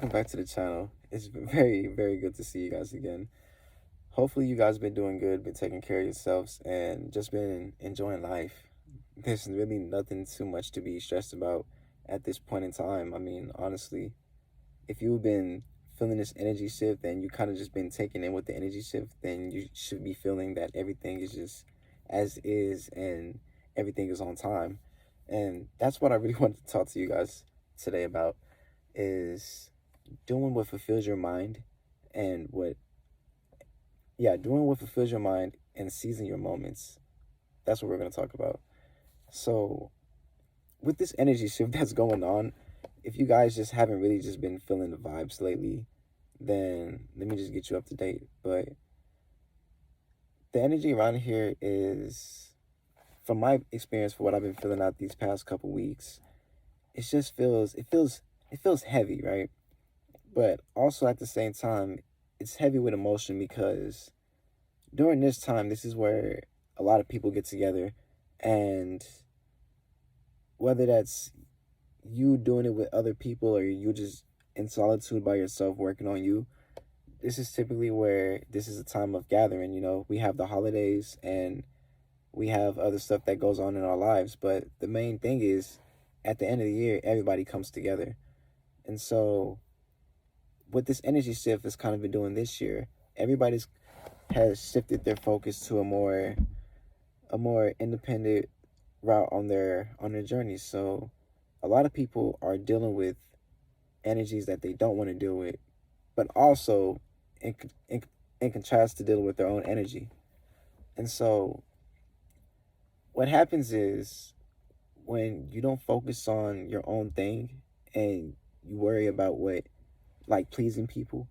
Welcome back to the channel. It's very, very good to see you guys again. Hopefully you guys been doing good, been taking care of yourselves, and just been enjoying life. There's really nothing too much to be stressed about at this point in time. I mean, honestly, if you've been feeling this energy shift and you kind of just been taken in with the energy shift, then you should be feeling that everything is just as is and everything is on time. And that's what I really wanted to talk to you guys today about is doing what fulfills your mind and doing what fulfills your mind and seizing your moments. That's what we're going to talk about. So with this energy shift that's going on, if you guys just haven't really just been feeling the vibes lately, then let me just get you up to date. But the energy around here is, from my experience, for what I've been feeling out these past couple weeks, it feels heavy, right? But also at the same time, it's heavy with emotion because during this time, this is where a lot of people get together, and whether that's you doing it with other people or you just in solitude by yourself working on you, this is typically where this is a time of gathering. We have the holidays and we have other stuff that goes on in our lives, but the main thing is at the end of the year, everybody comes together. And so what this energy shift has kind of been doing this year, everybody's has shifted their focus to a more independent route on their journey. So a lot of people are dealing with energies that they don't want to deal with, but also in, in, in contrast to dealing with their own energy. And so what happens is when you don't focus on your own thing and you worry about what, like pleasing people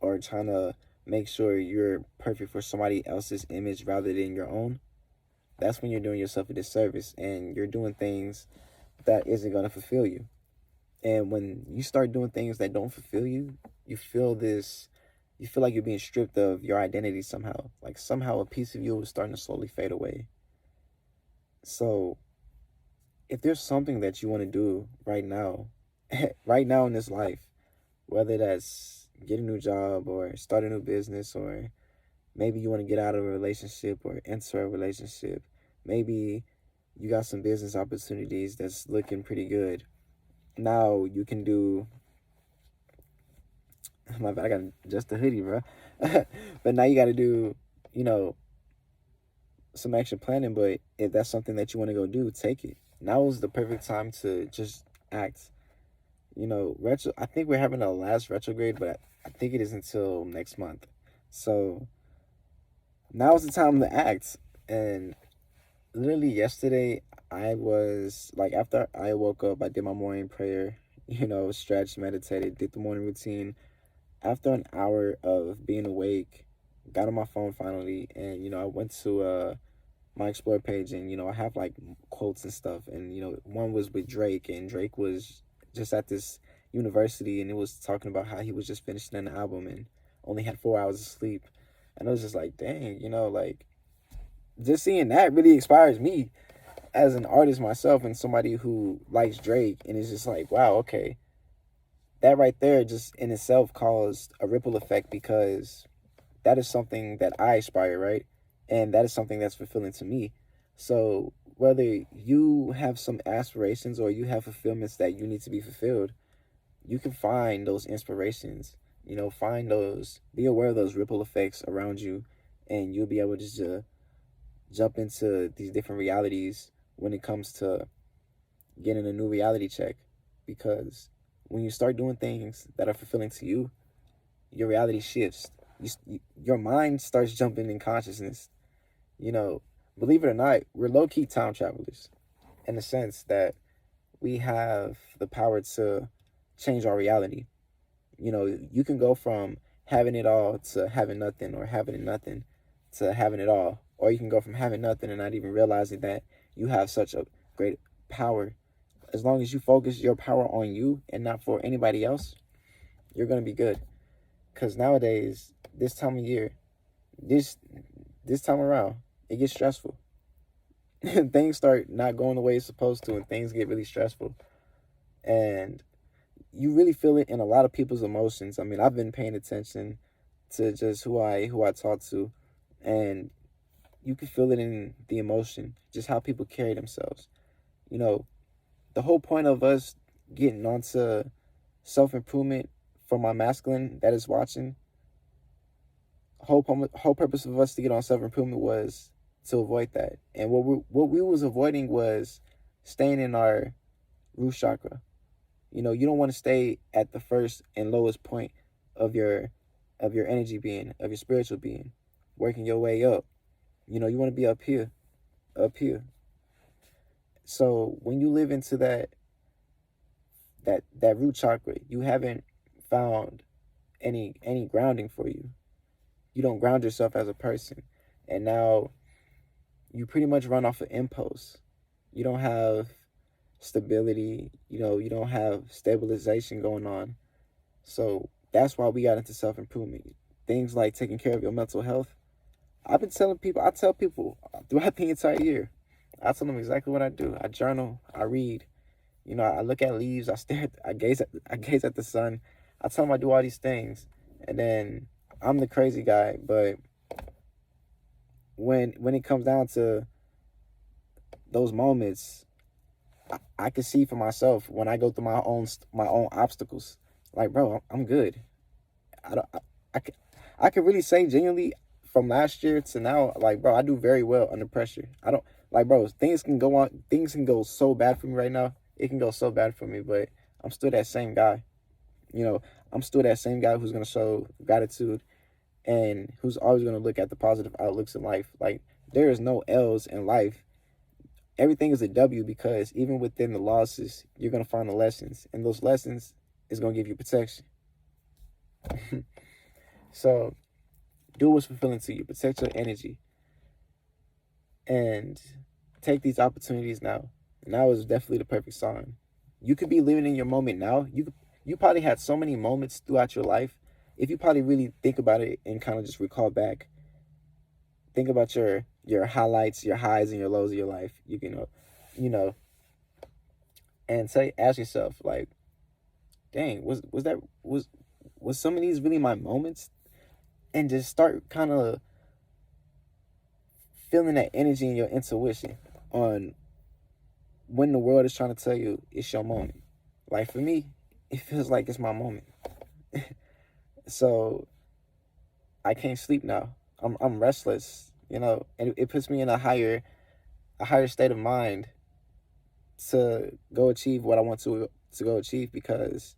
or trying to make sure you're perfect for somebody else's image rather than your own, that's when you're doing yourself a disservice and you're doing things that isn't going to fulfill you. And when you start doing things that don't fulfill you, you feel like you're being stripped of your identity somehow. Like somehow a piece of you is starting to slowly fade away. So if there's something that you want to do right now, right now in this life, whether that's get a new job or start a new business, or maybe you want to get out of a relationship or enter a relationship, maybe you got some business opportunities that's looking pretty good. Now you can do, my bad, I got just a hoodie, bro. But now you got to do, you know, some extra planning. But if that's something that you want to go do, take it. Now is the perfect time to just act. I think we're having a last retrograde, but I think it is until next month. So now is the time to act. And literally yesterday, I was like, after I woke up, I did my morning prayer, stretched, meditated, did the morning routine. After an hour of being awake, got on my phone finally, and I went to my explore page, and I have like quotes and stuff, and one was with Drake, and Drake was just at this university, and it was talking about how he was just finishing an album and only had 4 hours of sleep. And I was just like, dang, like just seeing that really inspires me as an artist myself and somebody who likes Drake. And it's just like, wow, okay, that right there just in itself caused a ripple effect, because that is something that I aspire, right? And that is something that's fulfilling to me. So whether you have some aspirations or you have fulfillments that you need to be fulfilled, you can find those inspirations, find those, be aware of those ripple effects around you, and you'll be able to just jump into these different realities when it comes to getting a new reality check. Because when you start doing things that are fulfilling to you, your reality shifts. Your mind starts jumping in consciousness. Believe it or not, we're low-key time travelers in the sense that we have the power to change our reality. You can go from having it all to having nothing, or having nothing to having it all. Or you can go from having nothing and not even realizing that you have such a great power. As long as you focus your power on you and not for anybody else, you're going to be good. Because nowadays, this time of year, this time around, it gets stressful. Things start not going the way it's supposed to, and things get really stressful. And you really feel it in a lot of people's emotions. I mean, I've been paying attention to just who I talk to, and you can feel it in the emotion, just how people carry themselves. You know, the whole point of us getting onto self-improvement for my masculine that is watching, whole purpose of us to get on self-improvement was to avoid that. And what we was avoiding was staying in our root chakra. You know, you don't want to stay at the first and lowest point of your energy being, of your spiritual being, working your way up. You know, you want to be up here, up here. So when you live into that root chakra, you haven't found any grounding for you. You don't ground yourself as a person. And now you pretty much run off of impulse. You don't have stability, you know, you don't have stabilization going on. So that's why we got into self-improvement. Things like taking care of your mental health. I tell people throughout the entire year, I tell them exactly what I do. I journal, I read, you know, I look at leaves, I gaze at the sun. I tell them I do all these things. And then I'm the crazy guy, but when it comes down to those moments, I can see for myself when I go through my own obstacles. Like, bro, I'm good. I can really say genuinely from last year to now, like, bro, I do very well under pressure. I don't like, bro, things can go so bad for me right now. It can go so bad for me, but I'm still that same guy. You know, I'm still that same guy who's gonna show gratitude and who's always gonna look at the positive outlooks in life. Like, there is no L's in life. Everything is a W, because even within the losses, you're going to find the lessons. And those lessons is going to give you protection. So do what's fulfilling to you. Protect your energy. And take these opportunities now. Now is definitely the perfect sign. You could be living in your moment now. You probably had so many moments throughout your life. If you probably really think about it and kind of just recall back, think about your highlights, your highs and your lows of your life. You know, and ask yourself, like, dang, was some of these really my moments? And just start kind of feeling that energy in your intuition on when the world is trying to tell you it's your moment. Like, for me, it feels like it's my moment. So I can't sleep now. I'm restless, you know, and it puts me in a higher state of mind to go achieve what I want to go achieve, because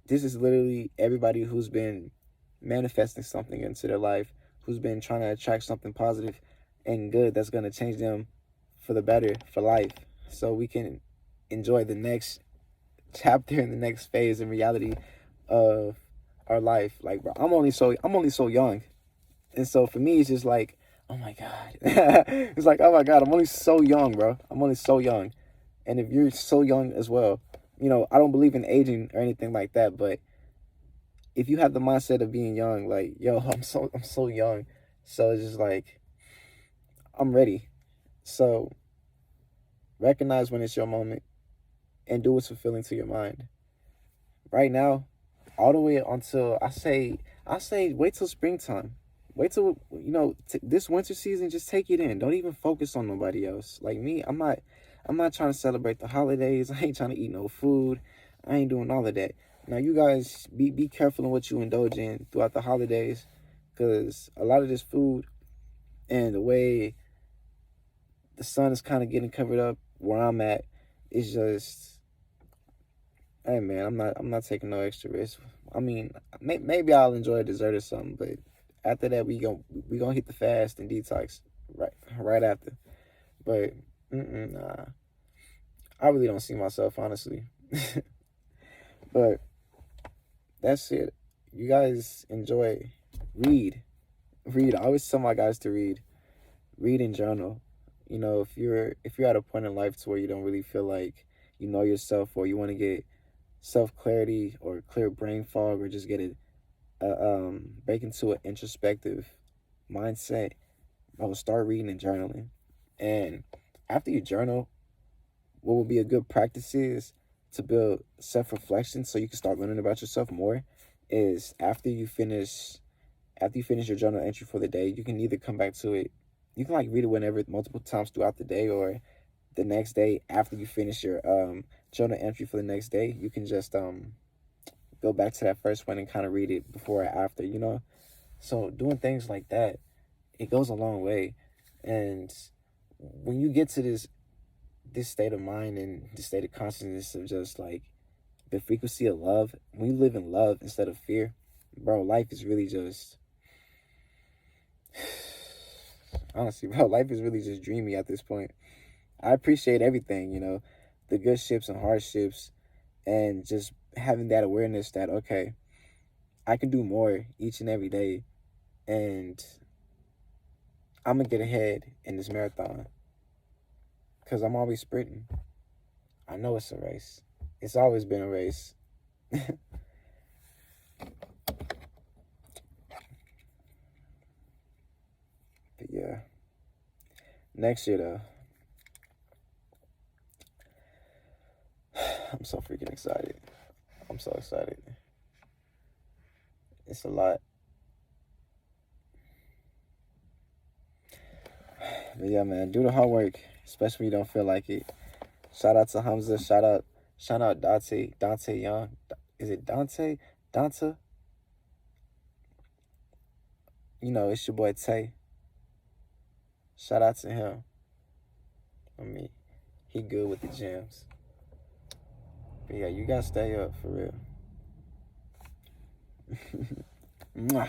this is literally everybody who's been manifesting something into their life, who's been trying to attract something positive and good that's going to change them for the better, for life, so we can enjoy the next chapter and the next phase in reality of our life. Like, bro, I'm only so young. And so for me, it's just like, oh my God. It's like, oh my God, I'm only so young, bro. I'm only so young. And if you're so young as well, you know, I don't believe in aging or anything like that, but if you have the mindset of being young, like, yo, I'm so young. So it's just like, I'm ready. So recognize when it's your moment and do what's fulfilling to your mind. Right now, all the way until I say wait till springtime. Wait till, you know, this winter season, just take it in. Don't even focus on nobody else. Like me, I'm not trying to celebrate the holidays. I ain't trying to eat no food. I ain't doing all of that. Now, you guys, be careful in what you indulge in throughout the holidays, because a lot of this food and the way the sun is kind of getting covered up where I'm at is just, hey man, I'm not taking no extra risk. I mean, maybe I'll enjoy a dessert or something, but after that we gonna hit the fast and detox right after. But nah, I really don't see myself, honestly. But that's it. You guys enjoy, read. I always tell my guys to read and journal. You know, if you're at a point in life to where you don't really feel like you know yourself, or you want to get self clarity or clear brain fog, or just get it break into an introspective mindset, I will start reading and journaling. And after you journal, what will be a good practice is to build self-reflection so you can start learning about yourself more is after you finish your journal entry for the day, you can either come back to it. You can like read it whenever, multiple times throughout the day, or the next day after you finish your journal entry for the next day, you can just go back to that first one and kind of read it before or after, you know? So doing things like that, it goes a long way. And when you get to this state of mind and this state of consciousness of just like the frequency of love, when you live in love instead of fear, bro, life is really just, honestly, bro, life is really just dreamy at this point. I appreciate everything, you know, the good ships and hardships, and just having that awareness that, okay, I can do more each and every day, and I'm going to get ahead in this marathon because I'm always sprinting. I know it's a race. It's always been a race. But yeah, next year though, I'm so freaking excited. I'm so excited. It's a lot. But yeah, man, do the homework, especially when you don't feel like it. Shout out to Hamza. Shout out Dante Young. Is it Dante? Dante? You know, it's your boy Tay. Shout out to him. I mean, he good with the gems. But yeah, you gotta stay up for real. Mwah.